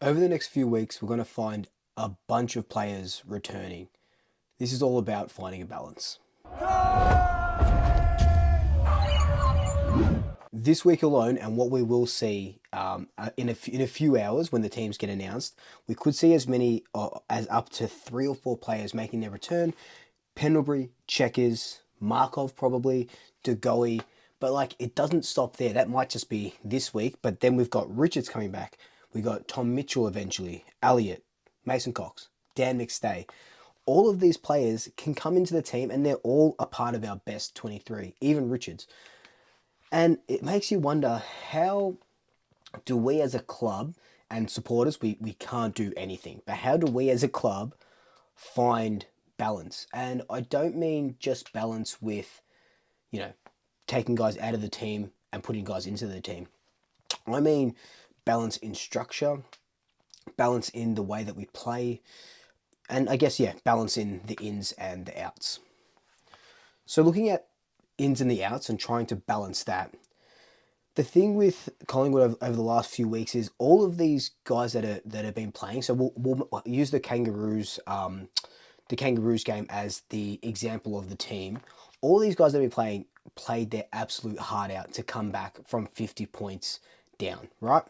Over the next few weeks, we're going to find a bunch of players returning. This is all about finding a balance. This week alone, and what we will see in a few hours when the teams get announced, we could see as many as up to 3 or 4 players making their return. Pendlebury, Checkers, Markov probably, De Goey, but like it doesn't stop there. That might just be this week, but then we've got Richards coming back. We got Tom Mitchell eventually, Elliott, Mason Cox, Dan McStay. All of these players can come into the team and they're all a part of our best 23, even Richards. And it makes you wonder, how do we as a club and supporters, we can't do anything, but how do we as a club find balance? And I don't mean just balance with, you know, taking guys out of the team and putting guys into the team. I mean balance in structure, balance in the way that we play, and I guess, yeah, balance in the ins and the outs. So looking at ins and the outs and trying to balance that, the thing with Collingwood over the last few weeks is all of these guys that have been playing. So we'll use the Kangaroos game as the example of the team. All these guys that have been playing played their absolute heart out to come back from 50 points down, right?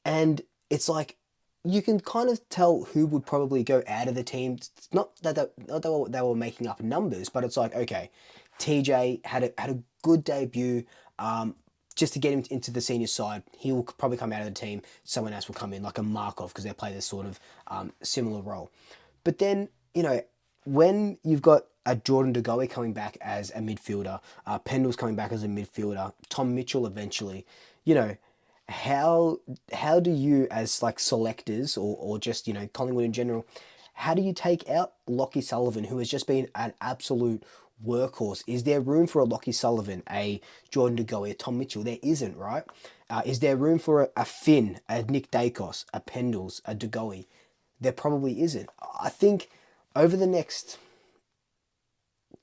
And it's like you can kind of tell who would probably go out of the team. It's not that they were making up numbers, but it's like, okay, TJ had a good debut. Just to get him into the senior side, he will probably come out of the team. Someone else will come in, like a Markov, because they play this sort of similar role. But then, when you've got a Jordan De Goey coming back as a midfielder, Pendle's coming back as a midfielder, Tom Mitchell eventually, you know, how do you, as like selectors or just Collingwood in general, how do you take out Lockie Sullivan, who has just been an absolute workhorse? Is there room for a Lockie Sullivan, a Jordan De Goey, a Tom Mitchell? There isn't, right? Is there room for a Finn, a Nick Dacos, a Pendles, a De Goey? There probably isn't. I think over the next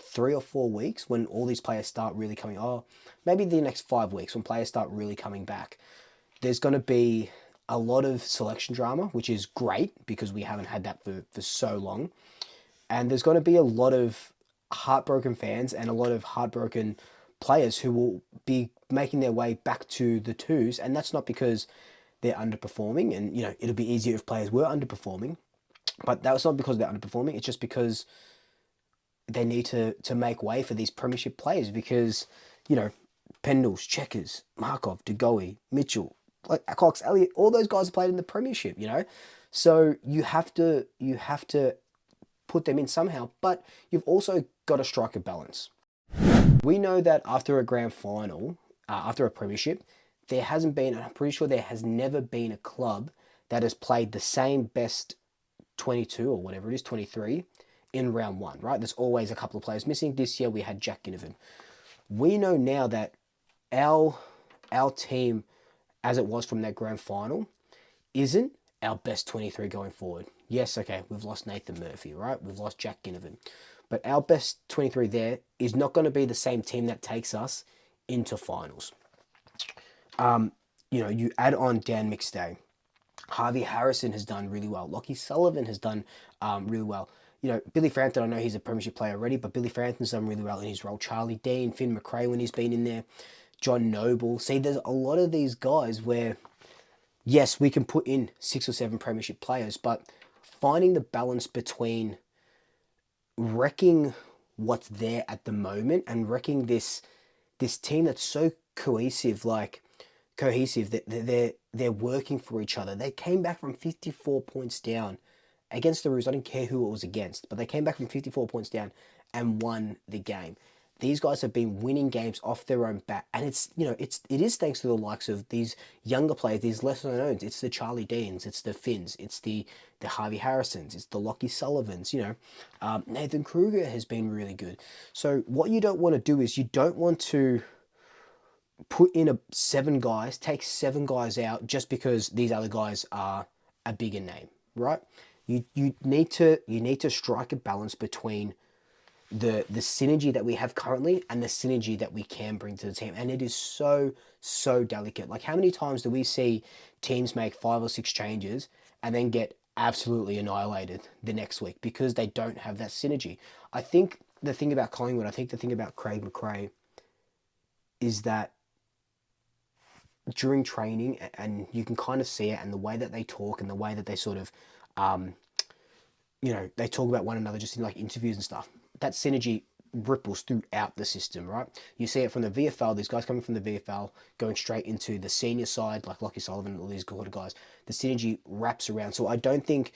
3 or 4 weeks, when all these players start really coming, maybe the next 5 weeks, when players start really coming back, there's going to be a lot of selection drama, which is great because we haven't had that for so long. And there's going to be a lot of heartbroken fans and a lot of heartbroken players who will be making their way back to the twos. And that's not because they're underperforming. And, it'll be easier if players were underperforming. But that's not because they're underperforming. It's just because they need to make way for these premiership players because, Pendles, Checkers, Markov, De Goey, Mitchell, like Cox, Elliott, all those guys have played in the premiership, So you have to put them in somehow, but you've also got to strike a balance. We know that after a grand final, after a premiership, there hasn't been, and I'm pretty sure there has never been a club that has played the same best 22 or whatever it is, 23 in round one, right? There's always a couple of players missing. This year we had Jack Ginnivan. We know now that our team, as it was from that grand final, isn't our best 23 going forward. Yes, okay, we've lost Nathan Murphy, right? We've lost Jack Ginnivan. But our best 23 there is not going to be the same team that takes us into finals. You add on Dan McStay. Harvey Harrison has done really well. Lockie Sullivan has done really well. Billy Frampton, I know he's a premiership player already, but Billy Frampton's done really well in his role. Charlie Dean, Finn McRae when he's been in there, John Noble. See, there's a lot of these guys where, yes, we can put in 6 or 7 premiership players, but finding the balance between wrecking what's there at the moment and wrecking this team that's so cohesive that they're working for each other. They came back from 54 points down against the Roos. I didn't care who it was against, but they came back from 54 points down and won the game. These guys have been winning games off their own bat, and it is thanks to the likes of these younger players, these lesser known. It's the Charlie Deans, it's the Finns, it's the Harvey Harrisons, it's the Lockie Sullivans. Nathan Kruger has been really good. So what you don't want to do is you don't want to put in 7 guys, take 7 guys out just because these other guys are a bigger name, right? You need to strike a balance between the synergy that we have currently and the synergy that we can bring to the team. And it is so delicate. Like, how many times do we see teams make 5 or 6 changes and then get absolutely annihilated the next week because they don't have that synergy. I think the thing about Collingwood, I think the thing about Craig McRae is that during training, and you can kind of see it, and the way that they talk and the way that they sort of, um, they talk about one another just in like interviews and stuff. That synergy ripples throughout the system, right? You see it from the VFL, these guys coming from the VFL, going straight into the senior side, like Lockie Sullivan and all these good guys. The synergy wraps around. So I don't think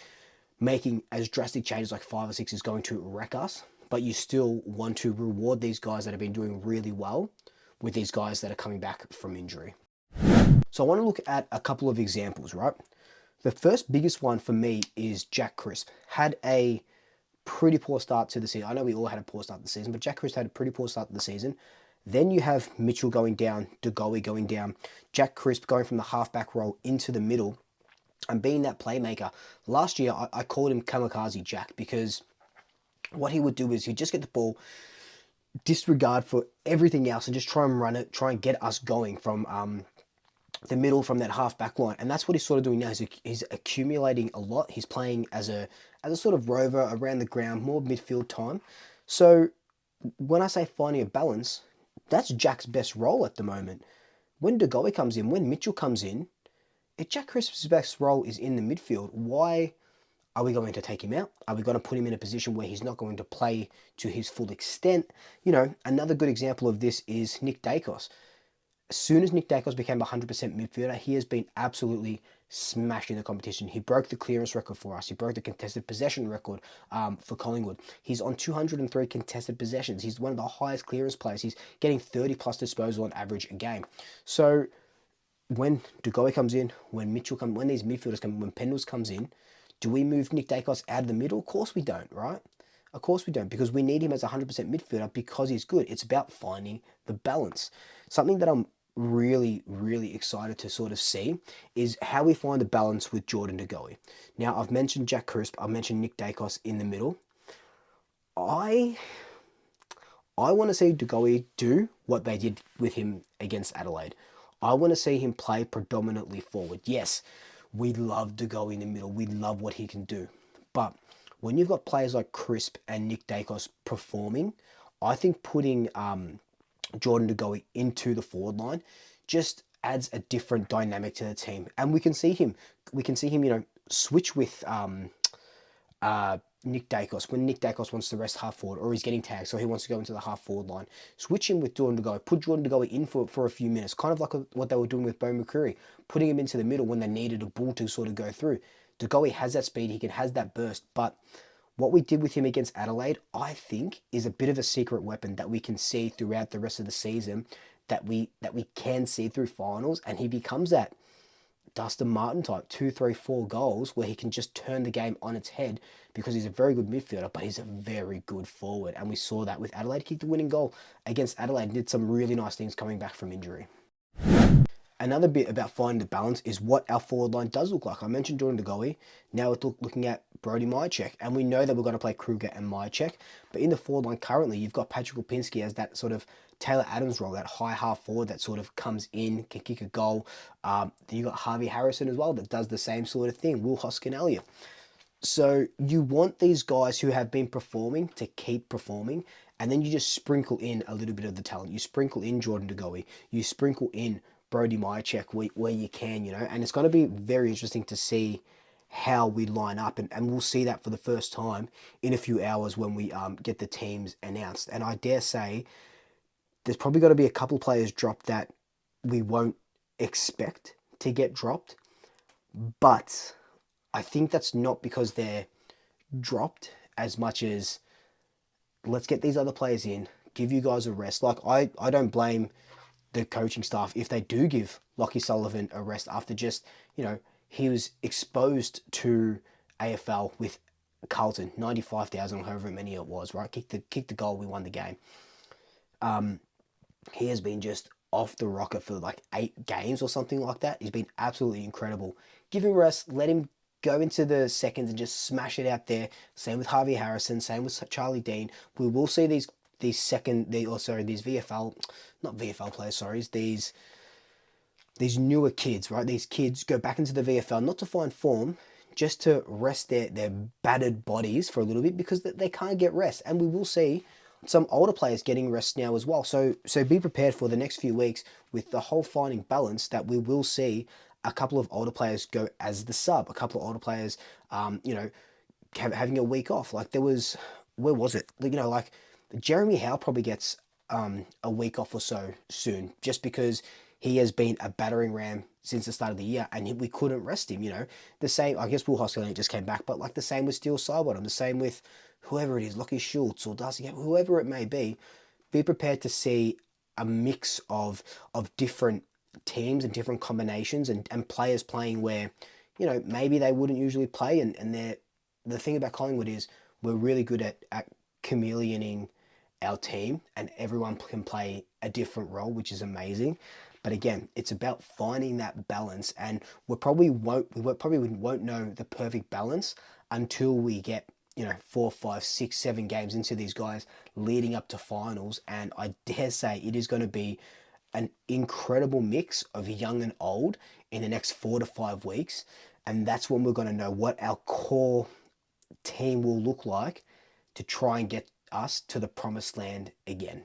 making as drastic changes like 5 or 6 is going to wreck us, but you still want to reward these guys that have been doing really well with these guys that are coming back from injury. So I want to look at a couple of examples, right? The first biggest one for me is Jack Crisp. Had a pretty poor start to the season. I know we all had a poor start to the season, but Jack Crisp had a pretty poor start to the season. Then you have Mitchell going down, De Goey going down, Jack Crisp going from the halfback role into the middle and being that playmaker. Last year, I called him Kamikaze Jack because what he would do is he'd just get the ball, disregard for everything else, and just try and run it, try and get us going from the middle, from that half back line. And that's what he's sort of doing now. He's accumulating a lot. He's playing as a sort of rover around the ground, more midfield time. So when I say finding a balance, that's Jack's best role at the moment. When De Goey comes in, when Mitchell comes in, if Jack Crisp's best role is in the midfield, why are we going to take him out? Are we going to put him in a position where he's not going to play to his full extent? Another good example of this is Nick Dacos. As soon as Nick Dacos became a 100% midfielder, he has been absolutely smashing the competition. He broke the clearance record for us. He broke the contested possession record for Collingwood. He's on 203 contested possessions. He's one of the highest clearance players. He's getting 30 plus disposal on average a game. So when De Goey comes in, when Mitchell comes, when these midfielders come, when Pendles comes in, do we move Nick Dacos out of the middle? Of course we don't, right? Of course we don't, because we need him as a 100% midfielder because he's good. It's about finding the balance. Something that I'm really, really excited to sort of see is how we find the balance with Jordan De Goey. Now, I've mentioned Jack Crisp, I've mentioned Nick Dacos in the middle. I want to see De Goey do what they did with him against Adelaide. I want to see him play predominantly forward. Yes, we love De Goey in the middle. We love what he can do. But when you've got players like Crisp and Nick Dacos performing, I think putting Jordan De Goey into the forward line just adds a different dynamic to the team. And we can see him, switch with Nick Dacos when Nick Dacos wants to rest half forward or he's getting tagged, so he wants to go into the half forward line. Switch him with Jordan De Goey. Put Jordan De Goey in for a few minutes, kind of like what they were doing with Bo McCreary, putting him into the middle when they needed a ball to sort of go through. De Goey has that speed, has that burst, but what we did with him against Adelaide, I think, is a bit of a secret weapon that we can see throughout the rest of the season, that we can see through finals, and he becomes that Dustin Martin type, 2, 3, 4 goals where he can just turn the game on its head because he's a very good midfielder, but he's a very good forward. And we saw that with Adelaide. He kicked the winning goal against Adelaide and did some really nice things coming back from injury. Another bit about finding the balance is what our forward line does look like. I mentioned Jordan De Goey. Now we're looking at Brody Myercheck, and we know that we're going to play Kruger and Myercheck. But in the forward line currently, you've got Patrick Lipinski as that sort of Taylor Adams role, that high half forward that sort of comes in, can kick a goal. Then you've got Harvey Harrison as well that does the same sort of thing. Will Hoskin-Elliott. So you want these guys who have been performing to keep performing, and then you just sprinkle in a little bit of the talent. You sprinkle in Jordan De Goey. You sprinkle in Brody Myercheck where you can, and it's going to be very interesting to see how we line up, and we'll see that for the first time in a few hours when we get the teams announced. And I dare say there's probably got to be a couple players dropped that we won't expect to get dropped, but I think that's not because they're dropped as much as let's get these other players in, give you guys a rest. Like I don't blame the coaching staff if they do give Lockie Sullivan a rest after just, he was exposed to AFL with Carlton, 95,000 or however many it was, right? Kicked the goal, we won the game. He has been just off the rocket for like 8 games or something like that. He's been absolutely incredible. Give him rest, let him go into the seconds and just smash it out there. Same with Harvey Harrison, same with Charlie Dean. We will see these VFL, not VFL players, sorry, these these newer kids, right? These kids go back into the VFL not to find form, just to rest their battered bodies for a little bit because they can't get rest. And we will see some older players getting rest now as well. So be prepared for the next few weeks with the whole finding balance that we will see a couple of older players go as the sub, a couple of older players, having a week off. Like there was, where was it? Like Jeremy Howe probably gets a week off or so soon, just because he has been a battering ram since the start of the year, and we couldn't rest him. The same. I guess Will Hoskins just came back, but like the same with Steele Sidebottom, the same with whoever it is, Lockie Schultz or Darcy, whoever it may be. Be prepared to see a mix of different teams and different combinations and players playing where maybe they wouldn't usually play, and the thing about Collingwood is we're really good at chameleoning our team, and everyone can play a different role, which is amazing. But again, it's about finding that balance, and we probably won't know the perfect balance until we get 4, 5, 6, 7 games into these guys leading up to finals. And I dare say it is going to be an incredible mix of young and old in the next 4 to 5 weeks, and that's when we're going to know what our core team will look like to try and get us to the promised land again.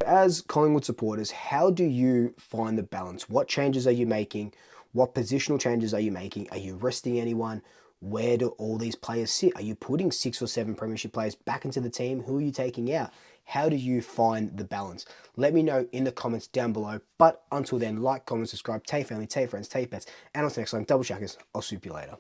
As Collingwood supporters, how do you find the balance? What changes are you making? What positional changes are you making? Are you resting anyone? Where do all these players sit? Are you putting 6 or 7 premiership players back into the team? Who are you taking out? How do you find the balance? Let me know in the comments down below. But until then, like, comment, subscribe, tell your family, tell your friends, tell your pets. And until next time, double shackers. I'll swoop you later.